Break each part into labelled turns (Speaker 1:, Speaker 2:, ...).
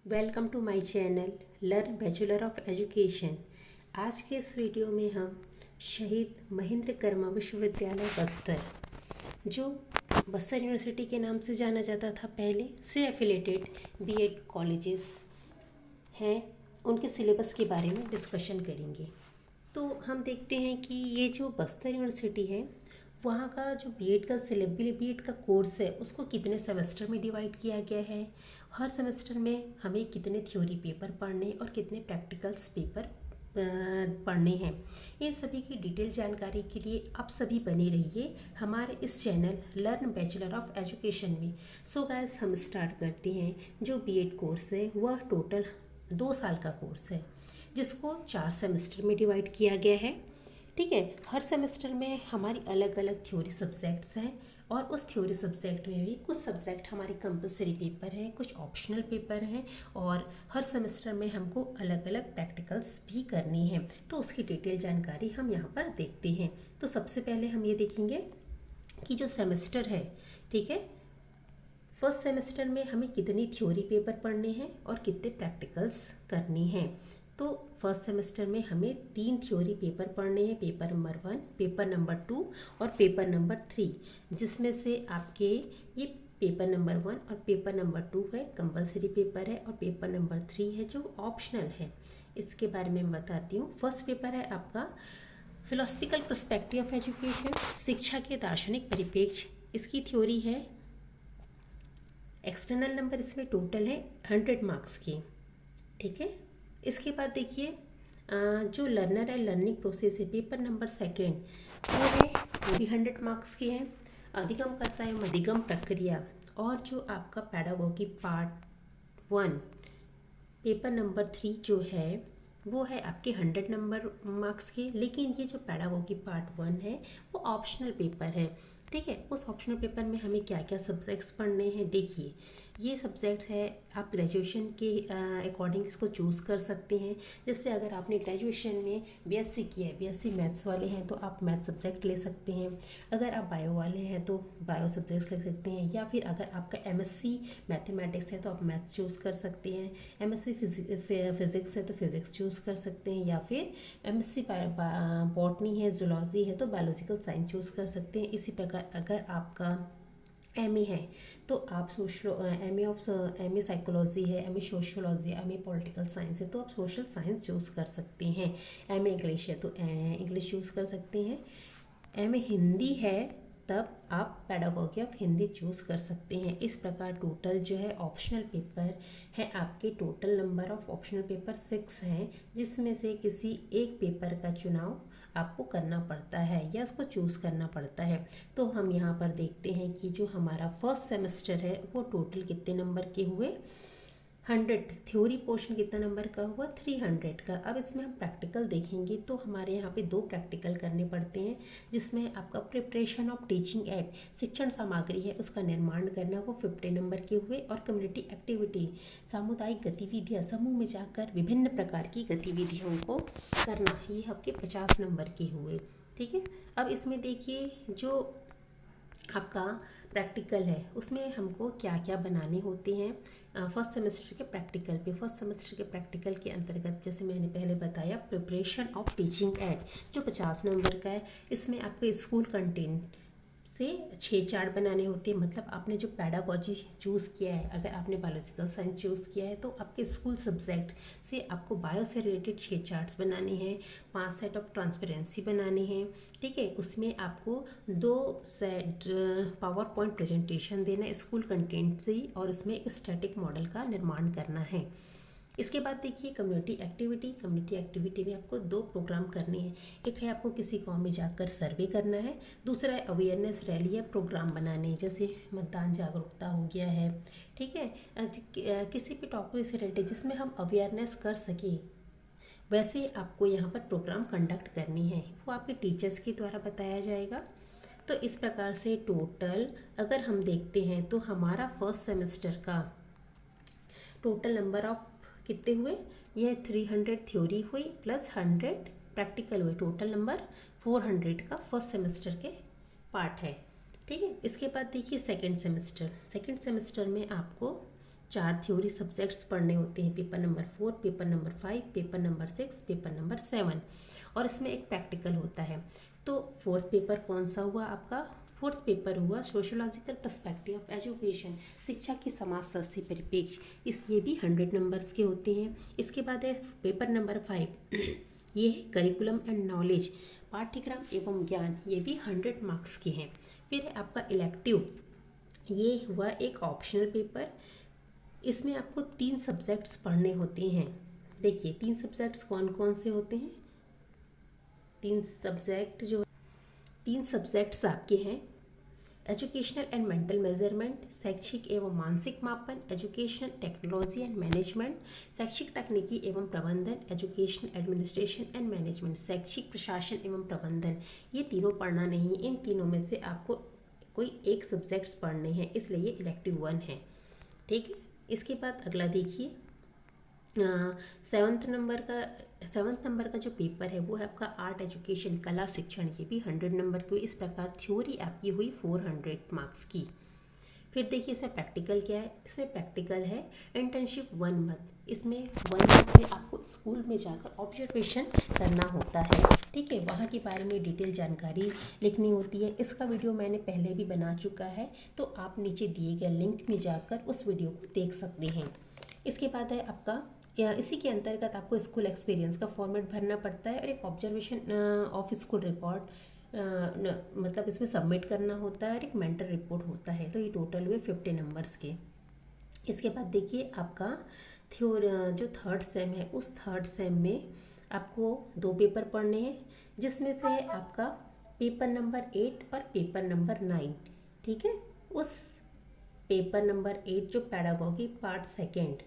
Speaker 1: Welcome to my channel learn bachelor of education. आज के इस वीडियो में हम शहीद महेंद्र कर्मा विश्वविद्यालय बस्तर, जो बस्तर यूनिवर्सिटी के नाम से जाना जाता था पहले, से एफिलेटेड बीएड कॉलेजेस हैं, उनके सिलेबस के बारे में डिस्कशन करेंगे। तो हम देखते हैं कि ये जो बस्तर यूनिवर्सिटी है, वहाँ का जो बीएड का बीएड का कोर्स है उसको कितने सेमेस्टर में डिवाइड किया गया है, हर सेमेस्टर में हमें कितने थ्योरी पेपर पढ़ने और कितने प्रैक्टिकल्स पेपर पढ़ने हैं, इन सभी की डिटेल जानकारी के लिए आप सभी बने रहिए हमारे इस channel learn bachelor of education में। सो गाइस, हम स्टार्ट करते हैं। जो बीएड कोर्स है वह टोटल 2 साल का कोर्स है, जिसको 4 सेमेस्टर में डिवाइड किया गया है। ठीक है, हर सेमेस्टर में हमारी अलग अलग थ्योरी सब्जेक्ट्स हैं और उस थ्योरी सब्जेक्ट में भी कुछ सब्जेक्ट हमारे कंपलसरी पेपर हैं, कुछ ऑप्शनल पेपर हैं, और हर सेमेस्टर में हमको अलग अलग प्रैक्टिकल्स भी करनी है। तो उसकी डिटेल जानकारी हम यहाँ पर देखते हैं। तो सबसे पहले हम ये देखेंगे कि जो सेमेस्टर है, ठीक है, फर्स्ट सेमेस्टर में हमें कितनी थ्योरी पेपर पढ़ने हैं और कितने प्रैक्टिकल्स करनी हैं। तो फर्स्ट सेमेस्टर में हमें 3 थ्योरी पेपर पढ़ने हैं, पेपर नंबर 1, पेपर नंबर 2 और पेपर नंबर 3, जिसमें से आपके ये पेपर नंबर 1 और पेपर नंबर 2 है कंपलसरी पेपर है, और पेपर नंबर 3 है जो ऑप्शनल है। इसके बारे में मैं बताती हूँ। फर्स्ट पेपर है आपका फिलोसफिकल पर्सपेक्टिव ऑफ एजुकेशन, शिक्षा के दार्शनिक परिप्रेक्ष्य। इसकी थ्योरी है। एक्सटर्नल नंबर इसमें टोटल है 100 मार्क्स की। ठीक है, इसके बाद देखिए जो लर्नर है, लर्निंग प्रोसेस है, पेपर नंबर 2 वो भी 100 मार्क्स की है। अधिगम करता है मधिगम प्रक्रिया, और जो आपका पैडागोगी पार्ट 1 पेपर नंबर 3 जो है वो है आपके 100 नंबर मार्क्स के। लेकिन ये जो पैडागोगी पार्ट 1 है वो ऑप्शनल पेपर है। ठीक है, उस ऑप्शनल पेपर में हमें क्या क्या सब्जेक्ट्स पढ़ने हैं, देखिए ये सब्जेक्ट्स है, आप ग्रेजुएशन के अकॉर्डिंग इसको चूज़ कर सकते हैं। जैसे अगर आपने ग्रेजुएशन में बीएससी किया है, बीएससी मैथ्स वाले हैं तो आप मैथ सब्जेक्ट ले सकते हैं। अगर आप बायो वाले हैं तो बायो सब्जेक्ट्स ले सकते हैं, या फिर अगर आपका एमएससी मैथमेटिक्स है तो आप मैथ्स चूज़ कर सकते हैं। एमएससी फिज़िक्स है तो फिज़िक्स चूज़ कर सकते हैं, या फिर एमएससी बॉटनी है, जूलॉजी है तो बायोलॉजिकल साइंस चूज़ कर सकते हैं। इसी प्रकार अगर आपका एमए है तो आप एमए साइकोलॉजी है, एमए सोशियोलॉजी है, एमए पॉलिटिकल साइंस है तो आप सोशल साइंस चूज़ कर सकते हैं। एमए इंग्लिश है तो इंग्लिश चूज़ कर सकते हैं। एमए हिंदी है तब आप पैडागोगी ऑफ हिंदी चूज़ कर सकते हैं। इस प्रकार टोटल जो है ऑप्शनल पेपर है आपके, total number of optional paper 6 हैं, जिसमें से किसी एक पेपर का चुनाव आपको करना पड़ता है या उसको चूज़ करना पड़ता है। तो हम यहाँ पर देखते हैं कि जो हमारा फर्स्ट सेमेस्टर है वो टोटल कितने नंबर के हुए, 100। थ्योरी पोर्शन कितना नंबर का हुआ, 300 का। अब इसमें हम प्रैक्टिकल देखेंगे तो हमारे यहाँ पे 2 प्रैक्टिकल करने पड़ते हैं, जिसमें आपका प्रिपरेशन ऑफ टीचिंग एड, शिक्षण सामग्री है उसका निर्माण करना, वो 50 नंबर के हुए। और कम्युनिटी एक्टिविटी, सामुदायिक गतिविधियाँ, समूह में जाकर विभिन्न प्रकार की गतिविधियों को करना, ये आपके 50 नंबर के हुए। ठीक है, अब इसमें देखिए जो आपका प्रैक्टिकल है उसमें हमको क्या क्या बनाने होते हैं। फर्स्ट सेमेस्टर के प्रैक्टिकल पे, फर्स्ट सेमेस्टर के प्रैक्टिकल के अंतर्गत जैसे मैंने पहले बताया प्रिपरेशन ऑफ टीचिंग एड जो 50 नंबर का है, इसमें आपके स्कूल कंटेंट से 6 चार्ट बनाने होते हैं। मतलब आपने जो पैडागोजी चूज़ किया है, अगर आपने बायोलॉजिकल साइंस चूज़ किया है तो आपके स्कूल सब्जेक्ट से आपको बायो से रिलेटेड 6 चार्ट्स बनाने हैं, 5 सेट ऑफ ट्रांसपेरेंसी बनाने हैं। ठीक है, उसमें आपको 2 सेट पावर पॉइंट प्रेजेंटेशन देना है स्कूल कंटेंट से, और उसमें एक स्टैटिक मॉडल का निर्माण करना है। इसके बाद देखिए कम्युनिटी एक्टिविटी। कम्युनिटी एक्टिविटी में आपको 2 प्रोग्राम करने हैं। एक है आपको किसी गांव में जाकर सर्वे करना है, दूसरा है अवेयरनेस रैली या प्रोग्राम बनाने हैं, जैसे मतदान जागरूकता हो गया है। ठीक है, किसी भी टॉपिक से रिलेटेड जिसमें हम अवेयरनेस कर सके, वैसे आपको यहाँ पर प्रोग्राम कंडक्ट करनी है, वो आपके टीचर्स के द्वारा बताया जाएगा। तो इस प्रकार से टोटल अगर हम देखते हैं तो हमारा फर्स्ट सेमेस्टर का टोटल नंबर ऑफ कितने हुए, यह 300 थ्योरी हुई प्लस 100 प्रैक्टिकल हुए, टोटल नंबर 400 का फर्स्ट सेमेस्टर के पार्ट है। ठीक है, इसके बाद देखिए सेकंड सेमेस्टर। सेकंड सेमेस्टर में आपको 4 थ्योरी सब्जेक्ट्स पढ़ने होते हैं, paper number 4, paper number 5, paper number 6, paper number 7, और इसमें एक प्रैक्टिकल होता है। तो फोर्थ पेपर कौन सा हुआ आपका? फोर्थ पेपर हुआ सोशोलॉजिकल पर्सपेक्टिव ऑफ एजुकेशन, शिक्षा की समाजशास्त्री परिप्रेक्ष्य। ये भी 100 नंबर्स के होते हैं। इसके बाद है पेपर नंबर 5, ये है करिकुलम एंड नॉलेज, पाठ्यक्रम एवं ज्ञान, ये भी 100 मार्क्स के हैं। फिर है आपका इलेक्टिव, ये हुआ एक ऑप्शनल पेपर। इसमें आपको 3 सब्जेक्ट्स पढ़ने होते हैं। देखिए 3 सब्जेक्ट्स कौन कौन से होते हैं? 3 सब्जेक्ट्स आपके हैं एजुकेशनल एंड मेंटल मेजरमेंट, शैक्षिक एवं मानसिक मापन, एजुकेशनल टेक्नोलॉजी एंड मैनेजमेंट, शैक्षिक तकनीकी एवं प्रबंधन, एजुकेशनल एडमिनिस्ट्रेशन एंड मैनेजमेंट, शैक्षिक प्रशासन एवं प्रबंधन। ये तीनों पढ़ना नहीं, इन तीनों में से आपको कोई एक सब्जेक्ट्स पढ़ने हैं, इसलिए इलेक्टिव 1 है। ठीक है, इसके बाद अगला देखिए 7th नंबर का जो पेपर है वो है आपका आर्ट एजुकेशन, कला शिक्षण, ये भी 100 नंबर की। इस प्रकार थ्योरी आपकी हुई 400 मार्क्स की। फिर देखिए इसमें प्रैक्टिकल क्या है? इसमें प्रैक्टिकल है इंटर्नशिप 1 मंथ। इसमें 1 मंथ में आपको स्कूल में जाकर ऑब्जर्वेशन करना होता है। ठीक है, वहाँ के बारे में डिटेल जानकारी लिखनी होती है। इसका वीडियो मैंने पहले भी बना चुका है, तो आप नीचे दिए गए लिंक में जाकर उस वीडियो को देख सकते हैं। इसके बाद है आपका इसी के अंतर्गत आपको स्कूल एक्सपीरियंस का फॉर्मेट भरना पड़ता है और एक ऑब्जर्वेशन ऑफ स्कूल रिकॉर्ड मतलब इसमें सबमिट करना होता है और एक मेंटर रिपोर्ट होता है। तो ये टोटल हुए 50 नंबर्स के। इसके बाद देखिए आपका जो 3rd सेम है, उस 3rd सेम में आपको 2 पेपर पढ़ने हैं, जिसमें से है आपका पेपर नंबर 8 और पेपर नंबर 9। ठीक है, उस पेपर नंबर 8 जो पैडागॉजी पार्ट 2,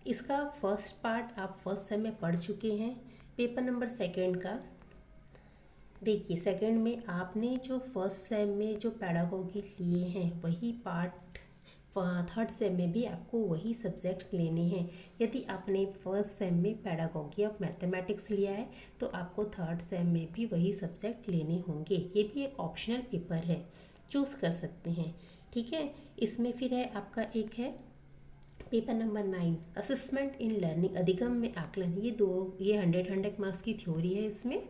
Speaker 1: इसका फर्स्ट पार्ट आप फर्स्ट सेम में पढ़ चुके हैं। पेपर नंबर 2 का देखिए, 2 में आपने जो फर्स्ट सेम में जो पैडागॉजी लिए हैं वही पार्ट 3rd सेम में भी आपको वही सब्जेक्ट्स लेने हैं। यदि आपने फर्स्ट सेम में पैडागॉजी ऑफ मैथमेटिक्स लिया है तो आपको 3rd सेम में भी वही सब्जेक्ट लेने होंगे। ये भी एक ऑप्शनल पेपर है, चूज़ कर सकते हैं। ठीक है, इसमें फिर है आपका एक है paper number 9 assessment in learning, अधिगम में आकलन। ये 100 मार्क्स की थ्योरी है इसमें।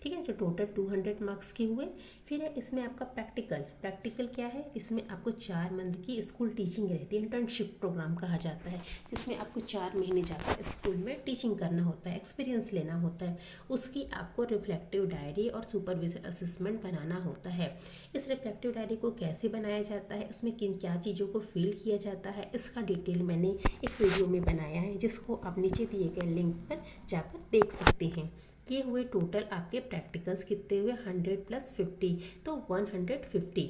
Speaker 1: ठीक है, जो टोटल 200 मार्क्स के हुए। फिर है इसमें आपका प्रैक्टिकल क्या है? इसमें आपको 4 मंथ की स्कूल टीचिंग रहती है, इंटर्नशिप प्रोग्राम कहा जाता है, जिसमें आपको 4 महीने जाकर स्कूल में टीचिंग करना होता है, एक्सपीरियंस लेना होता है। उसकी आपको रिफ्लेक्टिव डायरी और सुपरविजन असेसमेंट बनाना होता है। इस रिफ्लेक्टिव डायरी को कैसे बनाया जाता है, उसमें किन क्या चीज़ों को फिल किया जाता है, इसका डिटेल मैंने एक वीडियो में बनाया है, जिसको आप नीचे दिए गए लिंक पर जाकर देख सकते हैं। ये हुए टोटल आपके प्रैक्टिकल्स कितने हुए? 100 + 50, तो 150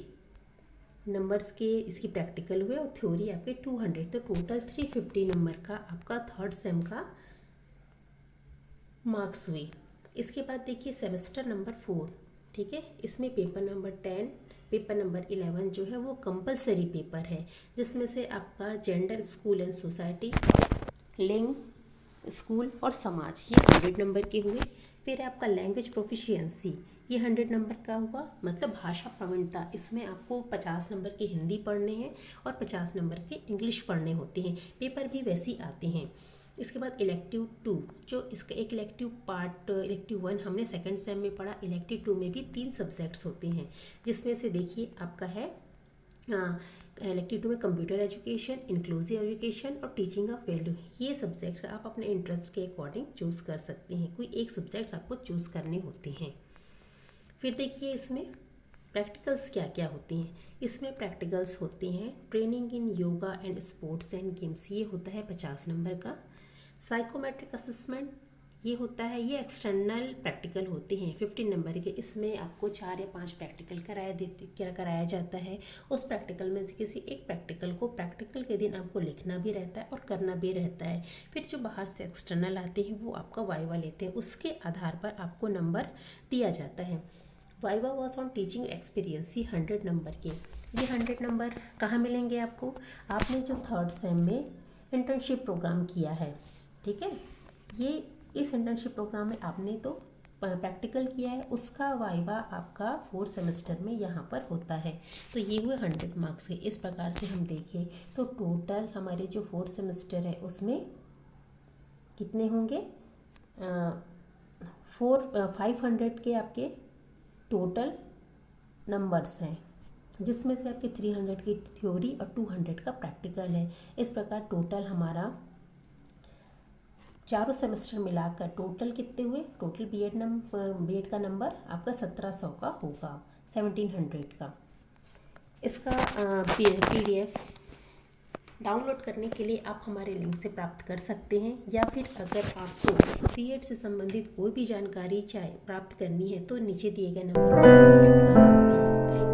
Speaker 1: नंबर्स के इसकी प्रैक्टिकल हुए और थ्योरी आपके 200, तो टोटल 350 नंबर का आपका 3rd सेम का मार्क्स हुए। इसके बाद देखिए सेमेस्टर नंबर 4। ठीक है, इसमें पेपर नंबर 10, पेपर नंबर 11 जो है वो कंपलसरी पेपर है, जिसमें से आपका जेंडर, स्कूल एंड सोसाइटी, लिंग, स्कूल और समाज, ये 100 नंबर के हुए। फिर आपका लैंग्वेज प्रोफिशिएंसी, ये 100 नंबर का हुआ, मतलब भाषा प्रवीणता। इसमें आपको 50 नंबर के हिंदी पढ़ने हैं और 50 नंबर के इंग्लिश पढ़ने होते हैं। पेपर भी वैसे ही आते हैं। इसके बाद इलेक्टिव 2, जो इसका एक इलेक्टिव 1 हमने 2nd सेम में पढ़ा। इलेक्टिव 2 में भी 3 सब्जेक्ट्स होते हैं, जिसमें से देखिए आपका है इलेक्टिव 2 में कंप्यूटर एजुकेशन, इंक्लूसिव एजुकेशन और टीचिंग ऑफ वैल्यू। ये सब्जेक्ट्स आप अपने इंटरेस्ट के अकॉर्डिंग चूज़ कर सकते हैं, कोई एक सब्जेक्ट्स आपको चूज़ करने होते हैं। फिर देखिए इसमें प्रैक्टिकल्स क्या क्या होती हैं। इसमें प्रैक्टिकल्स होते हैं training in yoga and sports and games, ये होता है 50 नंबर का। साइकोमेट्रिक असेसमेंट, ये होता है, ये एक्सटर्नल प्रैक्टिकल होते हैं 50 नंबर के। इसमें आपको 4 या 5 प्रैक्टिकल कराया जाता है। उस प्रैक्टिकल में से किसी एक प्रैक्टिकल को प्रैक्टिकल के दिन आपको लिखना भी रहता है और करना भी रहता है। फिर जो बाहर से एक्सटर्नल आते हैं वो आपका वाइवा लेते हैं, उसके आधार पर आपको नंबर दिया जाता है। Viva was on teaching experience, ये 100 नंबर के। ये 100 नंबर कहाँ मिलेंगे आपको? आपने जो 3rd सेम में इंटर्नशिप प्रोग्राम किया है, ठीक है, ये इस इंटर्नशिप प्रोग्राम में आपने तो प्रैक्टिकल किया है उसका वाइवा आपका 4th सेमेस्टर में यहाँ पर होता है। तो ये हुए 100 मार्क्स के। इस प्रकार से हम देखें तो टोटल हमारे जो 4th सेमेस्टर है उसमें कितने होंगे, 500 के आपके टोटल नंबर्स हैं, जिसमें से आपके 300 की थ्योरी और 200 का प्रैक्टिकल है। इस प्रकार टोटल हमारा चारों सेमेस्टर मिलाकर टोटल कितने हुए, टोटल बीएड का नंबर आपका 1700 का होगा, 1700 का। इसका PDF डाउनलोड करने के लिए आप हमारे लिंक से प्राप्त कर सकते हैं, या फिर अगर आपको बीएड से संबंधित कोई भी जानकारी प्राप्त करनी है तो नीचे दिए गए नंबर पर कॉन्टैक्ट कर सकते हैं। Thank you.